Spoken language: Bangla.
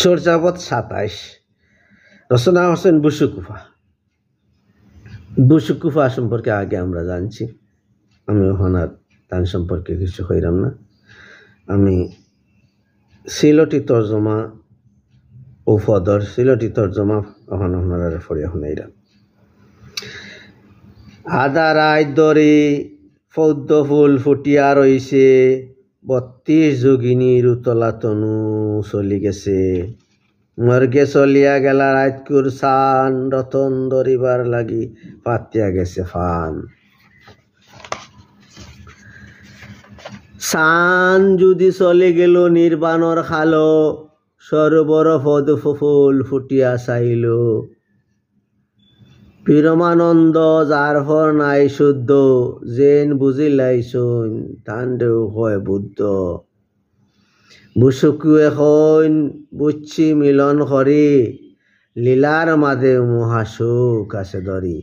চর্যাপদ ২৭। রচনা হোসেন বুসুকুফা। বুসুকুফা সম্পর্কে আগে আমরা জানছি, আমি ওখানে তার সম্পর্কে কিছু হইলাম না। আমি সিলটি তর্জমা ও ফদর সিলটি তর্জমা ওখানে আপনারা ফরিয়া শুনাইলাম। আদা রায় দরে পদ্ম ফুল ফুটিয়া রইছে, ৩২ যোগিনীর উতলা তনু চলি গেছে। মর্গে চলিয়া গেলা রাতকুর সান, রতন ধরিবার লাগি পাতিয়া গেছে ফান। সান যদি চলে গেল নির্বাণর খালো, সরোবর পদ্ম ফুল ফুটিয়া চাইল। পরমানন্দ যার ফর নাই শুদ্ধ, যেন বুঝিলাইছুন তান্ডেও হয় বুদ্ধ। বুসুকু এখন বুঝছি মিলন করি, লীলার মাঝে মহাসুখ আছে ধরি।